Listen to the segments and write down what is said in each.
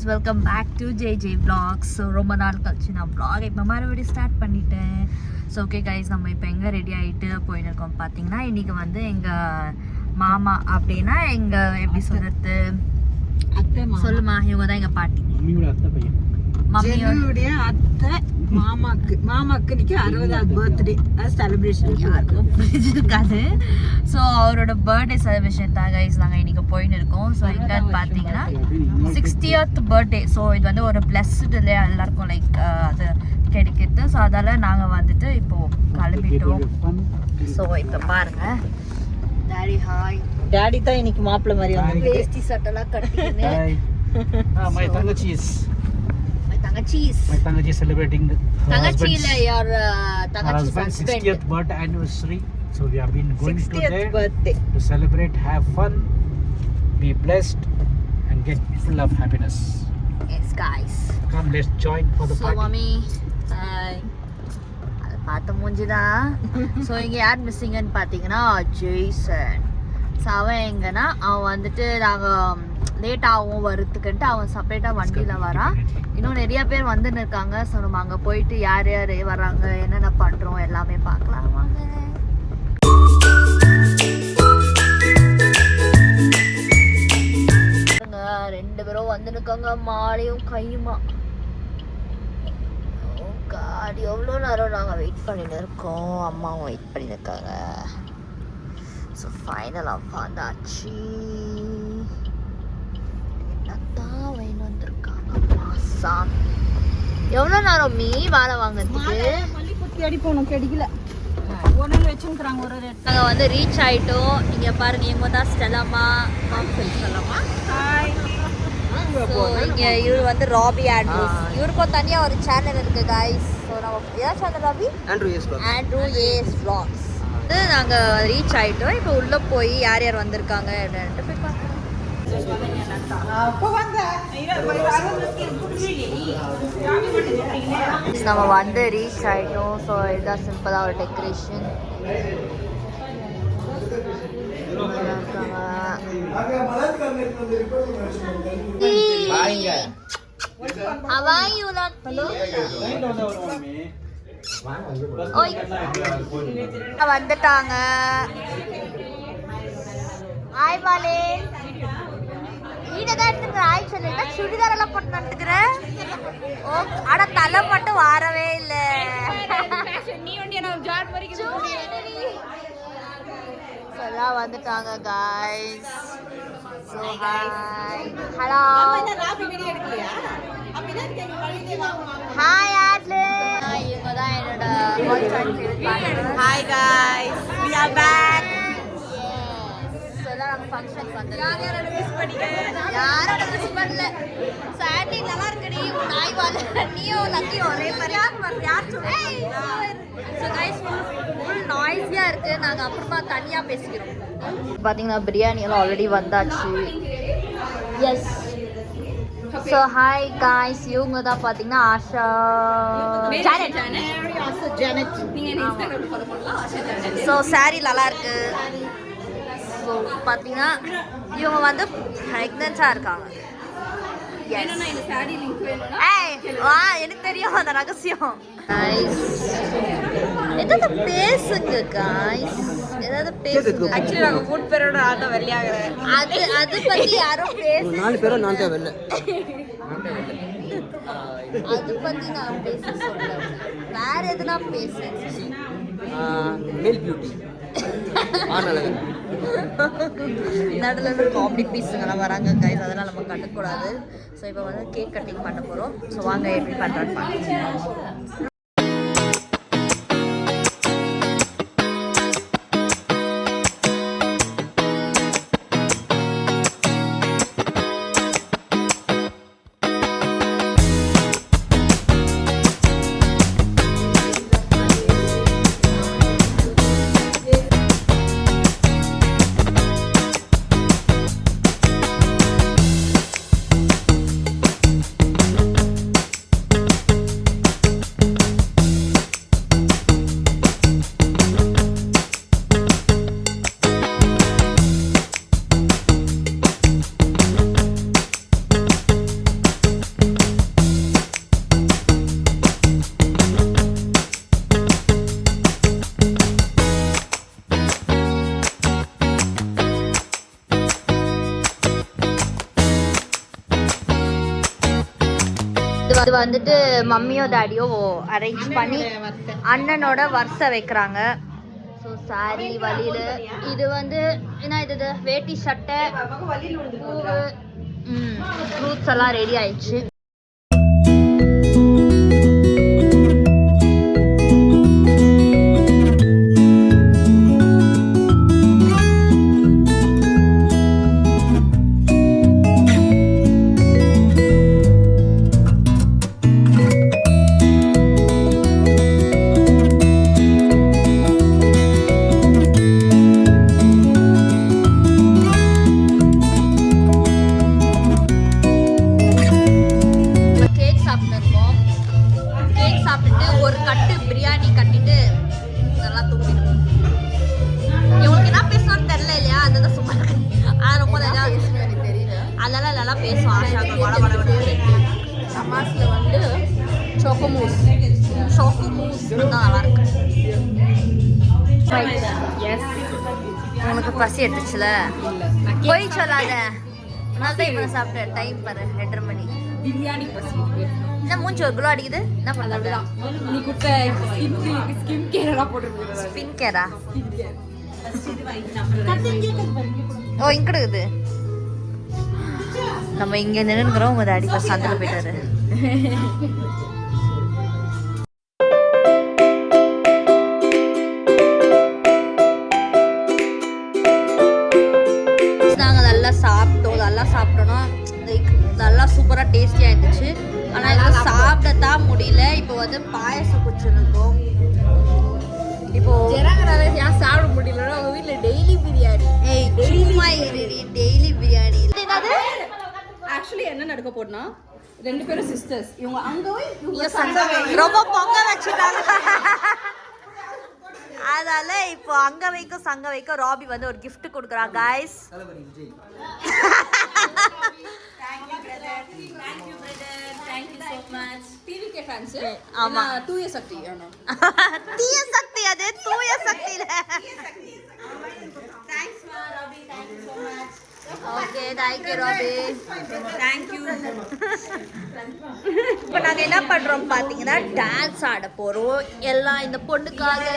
Welcome back to JJ Vlogs. So ரொம்ப நாள் கழிச்சு நான் vlog இப்போ மறுபடியும் ஸ்டார்ட் பண்ணிட்டேன். ஸோ ஓகே கைஸ், நம்ம இப்போ எங்கே ரெடி ஆகிட்டு போயின்னு இருக்கோம் பார்த்தீங்கன்னா, இன்றைக்கி வந்து எங்கள் மாமா அப்படின்னா எங்கள் எப்படி சொல்கிறது, சொல்லுமா, இவங்க தான் எங்கள் பாட்டி, மம்மியோடைய அத்தை மாமாக்கு இன்னைக்கு 60வது பர்த்டே செலிப்ரேஷன் யாருக்கும் புரிஞ்சிருக்காது. ஸோ அவரோட பர்த்டே செலிப்ரேஷன் தான் கைஸ் நாங்கள் இன்றைக்கி போயின்னு இருக்கோம். ஸோ எங்கன்னு பார்த்தீங்கன்னா 60th பர்த்டே. ஸோ இது வந்து ஒரு பிளஸ்டு இல்லையா எல்லாருக்கும், லைக் அது கிடைக்கிறது. ஸோ அதால் நாங்கள் வந்துட்டு இப்போது கிளம்பிட்டோம். ஸோ இப்போ பாருங்கள், டாடி ஹாய். டாடி தான் இன்னைக்கு மாப்பிள்ளை மாதிரி வந்து வேஷ்டி சட்டெல்லாம் கட்டிக்கின்னு my Tangachi is celebrating her husband's 60th birthday anniversary. So we have been going to there birthday to celebrate, have fun, be blessed and get full of happiness. Yes guys, Come, let's join for the party. So mommy, hi. அது பார்த்த மூஞ்சிதான். So இங்கே யார் மிஸ்ஸிங்கன்னு பார்த்தீங்கன்னா Jaison. So அவன் எங்கன்னா அவன் வந்துட்டு நாங்கள் லேட் ஆகும் வரத்துக்குன்ட்டு அவன் செப்பரேட்டாக வண்டியில் வரான். இன்னும் நிறைய பேர் வந்துன்னு இருக்காங்க. ஸோ நம்ம அங்கே போயிட்டு யார் யார் வராங்க, என்னென்ன பண்ணுறோம் எல்லாமே பார்க்கலாம் வாங்க. ரெண்டு பேரும் வந்துன்னு இருக்காங்க, மாலையும் கையுமா. காடி எவ்வளோ நேரம் நாங்கள் வெயிட் பண்ணின்னு இருக்கோம், அம்மாவும் வெயிட் பண்ணின்னு இருக்காங்க. ஸோ ஃபைனலாக வந்தாச்சு. என்னத்தான் வேணும் வந்திருக்காங்க மாசாமி. எவ்வளோ நேரம் மீ வேலை வாங்கிறதுக்கு தேடி போகணும், கிடைக்கல. ஒன்று வச்சுக்கிறாங்க ஒரு ரேட். நாங்கள் வந்து ரீச் ஆகிட்டோம். இங்கே பாருங்க, இவங்க தான் ஸ்டெல்லாமா சொல்லலாமா. ஸோ இங்கே இவர் வந்து ராபி ஆண்ட்ரூஸ். இவருக்கும் தனியாக ஒரு சேனல் இருக்குது கைஸ். ஸோ நம்ம ஏதாவது channel Robby Andrews Vlogs. வந்து நாங்கள் ரீச் ஆகிட்டோம். இப்போ உள்ளே போய் யார் யார் வந்திருக்காங்க அப்படின்ட்டு போய் பார்க்கலாம். நம்ம வந்து ரீச் ஆகிட்டோம். ஸோ இதுதான் சிம்பிளாக ஒரு டெக்கரேஷன். வந்துட்டாங்க. ஆய் வாலே, வீடதான் எடுத்துக்கிற. ஆய் சொல்லிட்டா சுடிதார் எல்லாம் போட்டு நடத்துக்கிறேன். ஆனா தலை மட்டும் வாரவே இல்லை. எல்லாம் வந்துட்டாங்க guys. So hi, hello, hi Adle. இவங்க தான் என்னோட Hi guys, we are back. நம்ம ஃபங்க்ஷனுக்கு வந்து யாரும் மிஸ் பண்ணிக்க, யாரும் மிஸ் பண்ணல. சாண்டி நல்லா இருக்குடி, நாய் வால நீயோ லக்கியோ ஒரே மாதிரி யார் சொல்றீங்க. ஸோ கைஸ் ஃபுல் நாய்ஸியாக இருக்குது. நாங்கள் அப்புறமா தனியாக பேசிக்கிறோம். பார்த்தீங்கன்னா பிரியாணி எல்லாம் ஆல்ரெடி வந்தாச்சு. எஸ். ஸோ ஹாய் காய்ஸ், இவங்க தான் பார்த்தீங்கன்னா ஆஷா ஜானட். ஸோ சாரி நல்லா இருக்கு. ஸோ பார்த்தீங்கன்னா இவங்க வந்து ப்ரெக்னென்ஸாக இருக்காங்க. எனக்கு தெரியும் அந்த ரகசியம். ஏதாவது பேசுங்க காய்ஸ், ஏதாவது பேசுங்க. ஆக்சுவலி நாங்கள் 3 பேரோட ஆட்டம் வெளியாகிறேன். அது பற்றி யாரும் பேச 4 பேரும் நான் தான் வெல்ல. அது பற்றி நான் பேச சொல்றேன். வேற எதுனா பேசு. மேல் பியூட்டி நடுவில் காமெடி பீஸுங்கெல்லாம் வராங்க கைஸ், அதெல்லாம் நம்ம கட்டக்கூடாது. ஸோ இப்போ வந்து கேக் கட்டிங் பண்ண போகிறோம். ஸோ வாங்க எப்படி பண்ணுறான்னு பார்க்கலாம். இது வந்துட்டு மம்மியோ டாடியோ அரேஞ்ச் பண்ணி அண்ணனோட வரிசை வைக்கிறாங்க. ஸோ சாரி வழியில இது வந்து என்ன இது வேட்டி சட்டை பூவு ஃப்ரூட்ஸ் எல்லாம் ரெடி ஆயிடுச்சு. நமாஸ்ல வந்து சோக்கோமூஸ் தான் நல்லா இருக்கு. எஸ் உனக்கு பசி எடுத்துச்சுல போய் சொல்லாத. நான் தான் இப்போ சாப்பிட்டேன். டைம் பாரு 2:30 மணி. பிரியாணி பசி என்ன மூஞ்சி ஒரு குளோ அடிக்குது? என்ன பண்ணுறது? நீ குட்ட ஸ்கின் கேர் எல்லாம் போட்டுருக்கீங்க. ஸ்கின் கேரா? ஓ இங்க இருக்குது. நம்ம இங்க நின்னுக்கிறோம். உங்க டாடி பஸ் சந்தில போயிட்டாரு. நாங்கள் நல்லா சாப்பிட்டோம்னா லைக் நல்லா சூப்பராக டேஸ்டியாக இருந்துச்சு. ஆனால் எங்களுக்கு சாப்பிடத்தான் முடியல. இப்போ வந்து பாயசம் குடிச்சிருக்கோம். இப்போ சாப்பிட முடியல. உங்க வீட்டுல daily biryani. Daily biryani. Actually என்ன நடக்க போனா 2 பேரும் சிஸ்டர்ஸ். இவங்க அங்கவே ரொம்ப பொங்க வச்சுட்டாங்க. அதனால இப்போ அங்க வைக்கும் சங்க வைக்கும் ராபி வந்து ஒரு gift கொடுக்குறாங்க guys. Thank you so much. TVK fans. ஆமா. தூய சக்தி ஆனா. தீய சக்தி அது தூய சக்தி இல்ல. Thanks ma Robbie. Thank you so much. Okay thank you Robby. Thank you. இப்போ நாங்க என்ன பண்றோம் பாத்தீங்கன்னா டான்ஸ் ஆட போறோம் எல்லாம் இந்த பொண்ணுக்காக.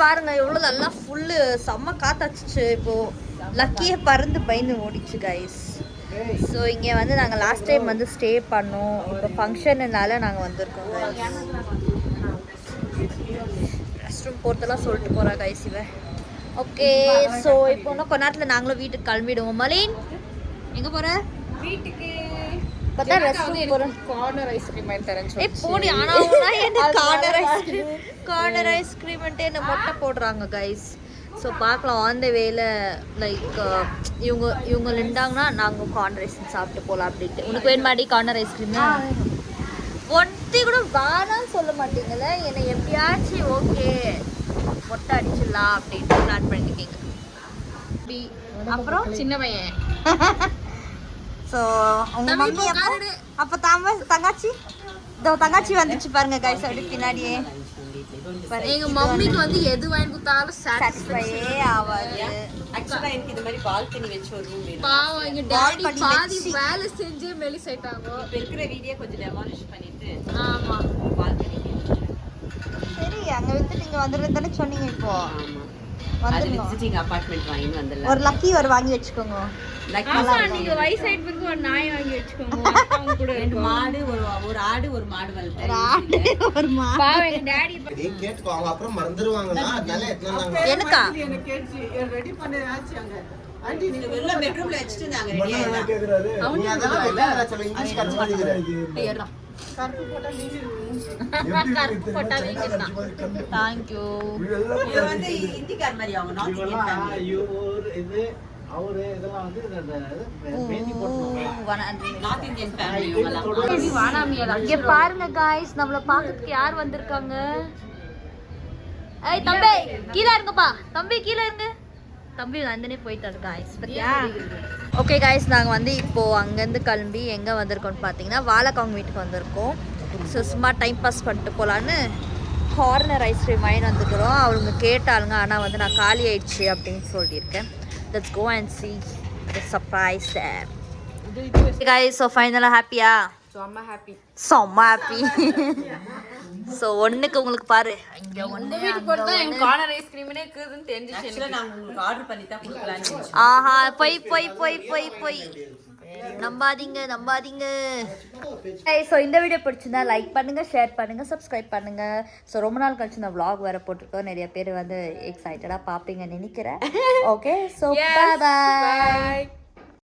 பாருங்க எவ்வளவு நல்லா ஃபுல்லு செம்ம காத்தாச்சு. இப்போ லக்கியை பறந்து பயந்து ஓடிச்சு கைஸ். ஸோ இங்கே வந்து நாங்கள் லாஸ்ட் டைம் வந்து ஸ்டே பண்ணோம். இப்போ ஃபங்க்ஷனுனால நாங்கள் வந்திருக்கோம் கைஸ். ரெஸ்ட் ரூம் போகிறதெல்லாம் சொல்லிட்டு போகிறா கைஸ் இவ. ஓகே ஸோ இப்போ இன்னும் கொஞ்ச நேரத்தில் நாங்களும் வீட்டுக்கு கிளம்பிடுவோம். மலின் எங்கே போகிற? வீட்டுக்கு பார்த்தா ரெஸ்ட் ரூம் போகிறோம். கார்னர் ஐஸ்கிரீம் வாங்கி தரேன்னு ஏ போடி. ஆனால் என்ன கார்னர் ஐஸ்கிரீம்ன்ட்டு என்ன மொட்டை போடுறாங்க கைஸ். ஸோ பார்க்கலாம் ஆன் த வேல லைக் இவங்க நின்றாங்கன்னா நாங்கள் கார்னர் ஐஸ்கிரீம் சாப்பிட்டு போகலாம் அப்படின்ட்டு. உனக்கு வேணுமாடி கார்னர் ஐஸ்கிரீம்? ஒட்டி கூட வேணான்னு சொல்ல மாட்டீங்களே. என்னை எப்படியாச்சும் ஓகே மொட்டை அடிச்சிடலாம் அப்படின்ட்டு பிளான் பண்ணிருக்கீங்க. அப்புறம் சின்ன பையன். ஸோ உங்க மம்மி அப்போ தங்காச்சி தங்காச்சி வந்துச்சு பாருங்க கைஸ் அப்படி பின்னாடியே. எங்க மம்மிக்கு வந்து எது வாங்கி கொடுத்தாலும் சாட்டிஸ்ஃபையே ஆகாது. ஆக்சுவலா எனக்கு இந்த மாதிரி பால்கனி வச்சு ஒரு ரூம் வேணும். பாவம் எங்க டாடி பாதி வேலை செஞ்சு மெலிஸ் ஆயிட்டாங்க. இப்ப இருக்கிற வீடியோ கொஞ்சம் டெமாலிஷ் பண்ணிட்டு ஆமா பால்கனி. சரி அங்க விட்டு நீங்க வந்துருந்தானே சொன்னீங்க. இப்போ ஆமா அது விசிட்டிங் அபார்ட்மெண்ட் வாங்கி வந்தல. ஒரு லக்கி ஒரு வாங்கி வச்சுக்கோங்க. ஆமா நீங்க வயசு ஆயிட்டு பிறகு ஒரு நாய் வாங்கி வச்சுக்கோங்க. அப்பாவும் கூட 2 மாடு ஒரு ஆடு ஒரு மாடு வளர்த்தேன். ஒரு மாடு. பாவம் எங்க டாடி டேய் கேட்டுக்கோ அவங்க அப்புறம் மறந்துடுவாங்களா அதனால எத்தனாங்க எனக்கா ரெடி பண்ணி ஆச்சுங்க ஆண்டி நீங்க வெள்ள பெட்ரூம்ல வச்சிட்டு நாங்க ரெடி ஆயிடலாம். கேக்குறாரு நீ அதெல்லாம் வெள்ள சொல்ல இங்கிலீஷ் கரெக்ட் பண்ணிக்கிறேன். கருப்பு போட்டா நீங்க கருப்பு போட்டா வீங்கன்னா தேங்க்யூ இது வந்து இந்திக்கார் மாதிரி அவங்க நார்த் இந்தியன் ஃபேமிலி இது அவரு இதெல்லாம் வந்து பேந்தி போட்டு நார்த் இந்தியன் ஃபேமிலி இவங்கலாம் இங்க பாருங்க காய்ஸ் நம்மள பாக்கிறதுக்கு யார் வந்திருக்காங்க ஏய் தம்பி கீழ இருங்கப்பா தம்பி கீழ இருங்க தம்பி நந்தினி போயிட்டாரு காய்ஸ் பத்தியா ஓகே காய்ஸ் நாங்கள் வந்து இப்போது அங்கேருந்து கிளம்பி எங்கே வந்திருக்கோம்னு பார்த்தீங்கன்னா வாழைக்காங்க வீட்டுக்கு வந்திருக்கோம் ஸோ சும்மா டைம் பாஸ் பண்ணிட்டு போகலான்னு கார்னர் ஐஸ்கிரீம் வாங்கி வந்துக்கிறோம் அவங்க கேட்டாளுங்க ஆனால் வந்து நான் காலி ஆயிடுச்சு அப்படின்னு சொல்லியிருக்கேன் let's go and see the surprise there guys so finally ஹாப்பியா செம்ம ஹாப்பி ஸோ ஒன்றுக்கு உங்களுக்கு பாரு இங்கே ஒன்று கார்னர் ஐஸ்கிரீம்னே இருக்குதுன்னு தெரிஞ்சிச்சு ஆக்சுவலா நாங்க உங்களுக்கு ஆர்டர் பண்ணி தான் கொடுக்கலாம்னு நினைச்சோம். ஆஹா பொய் நம்பாதீங்க ஸோ இந்த வீடியோ பிடிச்சிருந்தா லைக் பண்ணுங்க ஷேர் பண்ணுங்க சப்ஸ்கிரைப் பண்ணுங்க ஸோ ரொம்ப நாள் கழிச்சு இந்த vlog வேற போட்டிருக்கோம் நிறைய பேர் வந்து எக்ஸைட்டடாக பார்ப்பீங்கன்னு நினைக்கிறேன் ஓகே ஸோ பாய்